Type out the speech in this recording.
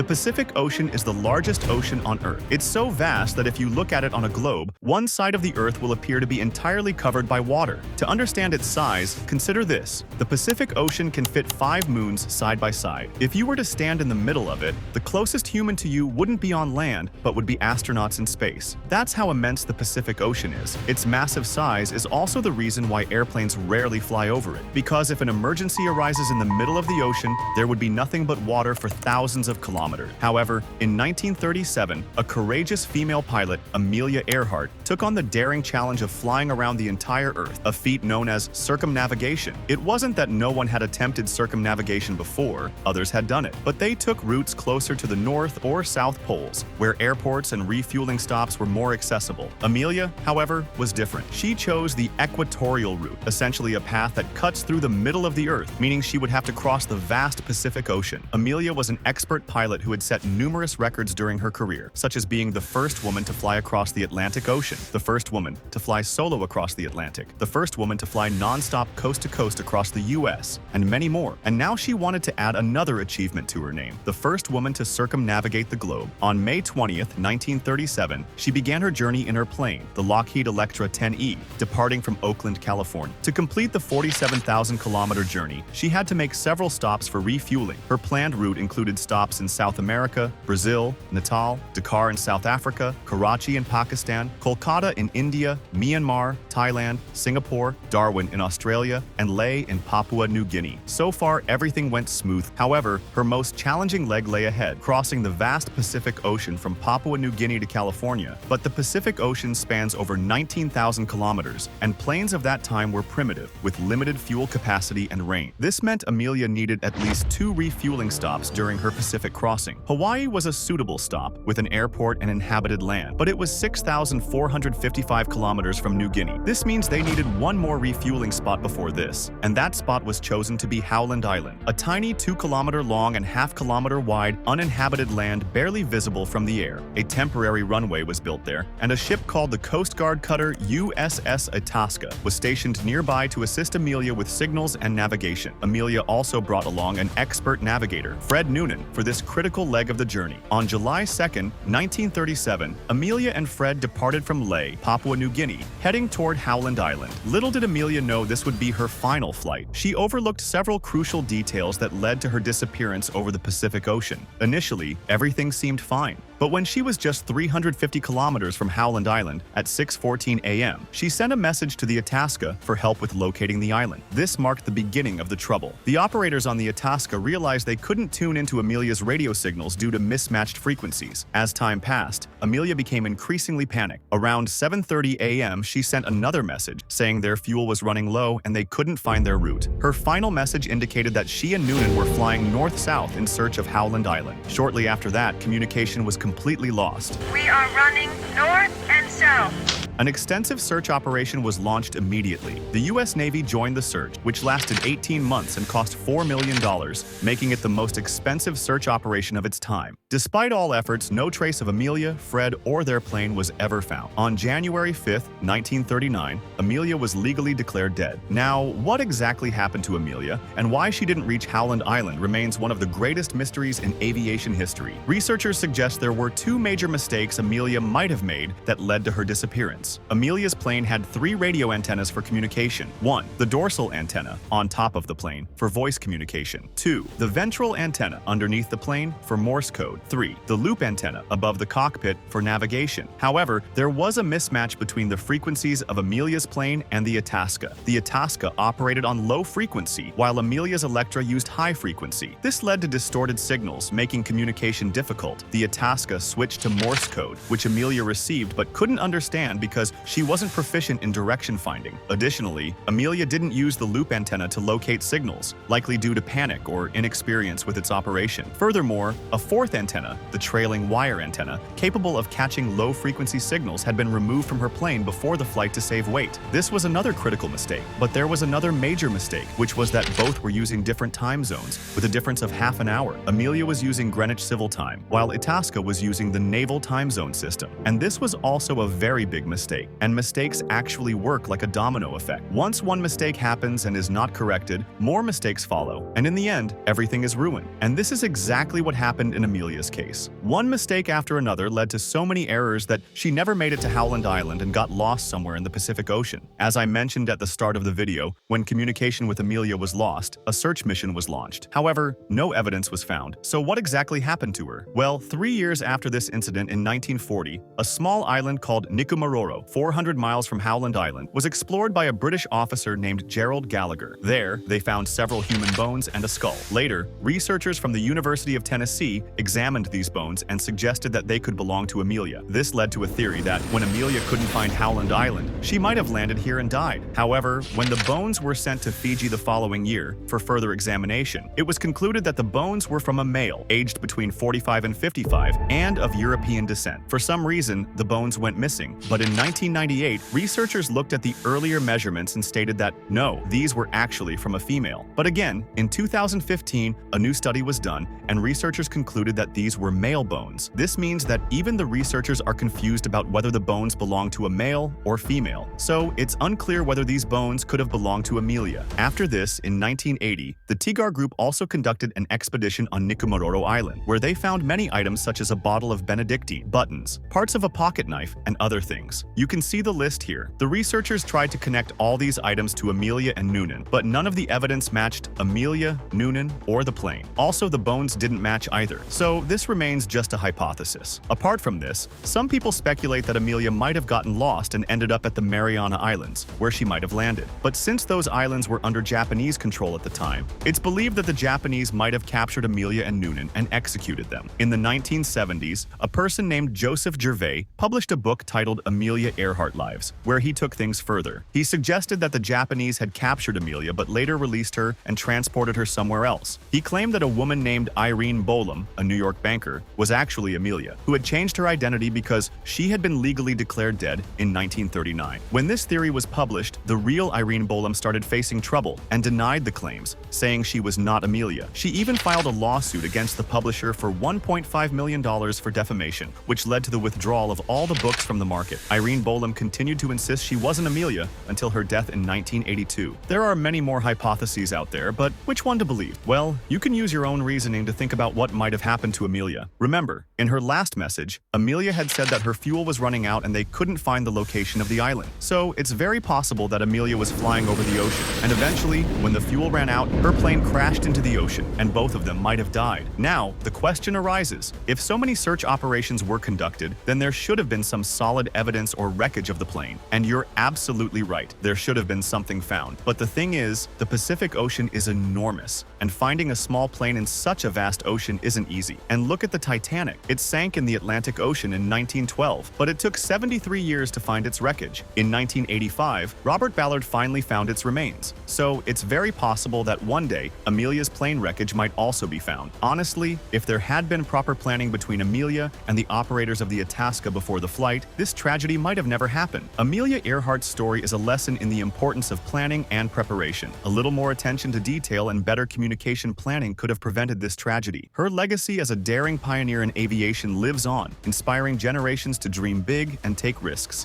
The Pacific Ocean is the largest ocean on Earth. It's so vast that if you look at it on a globe, one side of the Earth will appear to be entirely covered by water. To understand its size, consider this. The Pacific Ocean can fit 5 moons side by side. If you were to stand in the middle of it, the closest human to you wouldn't be on land, but would be astronauts in space. That's how immense the Pacific Ocean is. Its massive size is also the reason why airplanes rarely fly over it. Because if an emergency arises in the middle of the ocean, there would be nothing but water for thousands of kilometers. However, in 1937, a courageous female pilot, Amelia Earhart, took on the daring challenge of flying around the entire Earth, a feat known as circumnavigation. It wasn't that no one had attempted circumnavigation before, others had done it, but they took routes closer to the North or South Poles, where airports and refueling stops were more accessible. Amelia, however, was different. She chose the equatorial route, essentially a path that cuts through the middle of the Earth, meaning she would have to cross the vast Pacific Ocean. Amelia was an expert pilot who had set numerous records during her career, such as being the first woman to fly across the Atlantic Ocean, the first woman to fly solo across the Atlantic, the first woman to fly non-stop coast-to-coast across the US, and many more. And now she wanted to add another achievement to her name, the first woman to circumnavigate the globe. On May 20th, 1937, she began her journey in her plane, the Lockheed Electra 10E, departing from Oakland, California. To complete the 47,000-kilometer journey, she had to make several stops for refueling. Her planned route included stops in South America, Brazil, Natal, Dakar in South Africa, Karachi in Pakistan, Kolkata in India, Myanmar, Thailand, Singapore, Darwin in Australia, and Lae in Papua New Guinea. So far, everything went smooth. However, her most challenging leg lay ahead, crossing the vast Pacific Ocean from Papua New Guinea to California. But the Pacific Ocean spans over 19,000 kilometers, and planes of that time were primitive, with limited fuel capacity and range. This meant Amelia needed at least 2 refueling stops during her Pacific crossing. Hawaii was a suitable stop, with an airport and inhabited land, but it was 6,455 kilometers from New Guinea. This means they needed one more refueling spot before this, and that spot was chosen to be Howland Island, a tiny 2-kilometer long and half-kilometer wide uninhabited land barely visible from the air. A temporary runway was built there, and a ship called the Coast Guard cutter USS Itasca was stationed nearby to assist Amelia with signals and navigation. Amelia also brought along an expert navigator, Fred Noonan, for this critical leg of the journey. On July 2nd, 1937, Amelia and Fred departed from Lae, Papua New Guinea, heading toward Howland Island. Little did Amelia know this would be her final flight. She overlooked several crucial details that led to her disappearance over the Pacific Ocean. Initially, everything seemed fine. But when she was just 350 kilometers from Howland Island at 6:14 a.m., she sent a message to the Itasca for help with locating the island. This marked the beginning of the trouble. The operators on the Itasca realized they couldn't tune into Amelia's radio signals due to mismatched frequencies. As time passed, Amelia became increasingly panicked. Around 7:30 a.m., she sent another message saying their fuel was running low and they couldn't find their route. Her final message indicated that she and Noonan were flying north-south in search of Howland Island. Shortly after that, communication was completely lost. We are running north and south. An extensive search operation was launched immediately. The U.S. Navy joined the search, which lasted 18 months and cost $4 million, making it the most expensive search operation of its time. Despite all efforts, no trace of Amelia, Fred, or their plane was ever found. On January 5, 1939, Amelia was legally declared dead. Now, what exactly happened to Amelia, and why she didn't reach Howland Island remains one of the greatest mysteries in aviation history. Researchers suggest there were 2 major mistakes Amelia might have made that led to her disappearance. Amelia's plane had 3 radio antennas for communication. 1. The dorsal antenna, on top of the plane, for voice communication. 2. The ventral antenna, underneath the plane, for Morse code. 3. The loop antenna, above the cockpit, for navigation. However, there was a mismatch between the frequencies of Amelia's plane and the Itasca. The Itasca operated on low frequency, while Amelia's Electra used high frequency. This led to distorted signals, making communication difficult. The Itasca switched to Morse code, which Amelia received but couldn't understand because she wasn't proficient in direction finding. Additionally, Amelia didn't use the loop antenna to locate signals, likely due to panic or inexperience with its operation. Furthermore, a 4th antenna, the trailing wire antenna, capable of catching low-frequency signals, had been removed from her plane before the flight to save weight. This was another critical mistake. But there was another major mistake, which was that both were using different time zones, with a difference of half an hour. Amelia was using Greenwich Civil Time, while Itasca was using the Naval Time Zone system. And this was also a very big mistake. mistake, and mistakes actually work like a domino effect. Once one mistake happens and is not corrected, more mistakes follow, and in the end, everything is ruined. And this is exactly what happened in Amelia's case. One mistake after another led to so many errors that she never made it to Howland Island and got lost somewhere in the Pacific Ocean. As I mentioned at the start of the video, when communication with Amelia was lost, a search mission was launched. However, no evidence was found. So what exactly happened to her? Well, 3 years after this incident in 1940, a small island called Nikumaroro, 400 miles from Howland Island, was explored by a British officer named Gerald Gallagher. There, they found several human bones and a skull. Later, researchers from the University of Tennessee examined these bones and suggested that they could belong to Amelia. This led to a theory that when Amelia couldn't find Howland Island, she might have landed here and died. However, when the bones were sent to Fiji the following year for further examination, it was concluded that the bones were from a male aged between 45 and 55 and of European descent. For some reason, the bones went missing, but in 1998, researchers looked at the earlier measurements and stated that no, these were actually from a female. But again, in 2015, a new study was done, and researchers concluded that these were male bones. This means that even the researchers are confused about whether the bones belong to a male or female. So it's unclear whether these bones could have belonged to Amelia. After this, in 1980, the Tigar group also conducted an expedition on Nikumaroro Island, where they found many items such as a bottle of Benedictine, buttons, parts of a pocket knife, and other things. You can see the list here. The researchers tried to connect all these items to Amelia and Noonan, but none of the evidence matched Amelia, Noonan, or the plane. Also, the bones didn't match either, so this remains just a hypothesis. Apart from this, some people speculate that Amelia might have gotten lost and ended up at the Mariana Islands, where she might have landed. But since those islands were under Japanese control at the time, it's believed that the Japanese might have captured Amelia and Noonan and executed them. In the 1970s, a person named Joseph Gervais published a book titled Amelia Earhart Lives, where he took things further. He suggested that the Japanese had captured Amelia but later released her and transported her somewhere else. He claimed that a woman named Irene Bolam, a New York banker, was actually Amelia, who had changed her identity because she had been legally declared dead in 1939. When this theory was published, the real Irene Bolam started facing trouble and denied the claims, saying she was not Amelia. She even filed a lawsuit against the publisher for $1.5 million for defamation, which led to the withdrawal of all the books from the market. Irene Bolam continued to insist she wasn't Amelia until her death in 1982. There are many more hypotheses out there, but which one to believe? Well, you can use your own reasoning to think about what might have happened to Amelia. Remember, in her last message, Amelia had said that her fuel was running out and they couldn't find the location of the island. So it's very possible that Amelia was flying over the ocean, and eventually, when the fuel ran out, her plane crashed into the ocean, and both of them might have died. Now, the question arises, if so many search operations were conducted, then there should have been some solid evidence or wreckage of the plane. And you're absolutely right, there should have been something found. But the thing is, the Pacific Ocean is enormous, and finding a small plane in such a vast ocean isn't easy. And look at the Titanic. It sank in the Atlantic Ocean in 1912, but it took 73 years to find its wreckage. In 1985, Robert Ballard finally found its remains. So it's very possible that one day, Amelia's plane wreckage might also be found. Honestly, if there had been proper planning between Amelia and the operators of the Itasca before the flight, this tragedy might have never happened. Amelia Earhart's story is a lesson in the importance of planning and preparation. A little more attention to detail and better communication planning could have prevented this tragedy. Her legacy as a daring pioneer in aviation lives on, inspiring generations to dream big and take risks.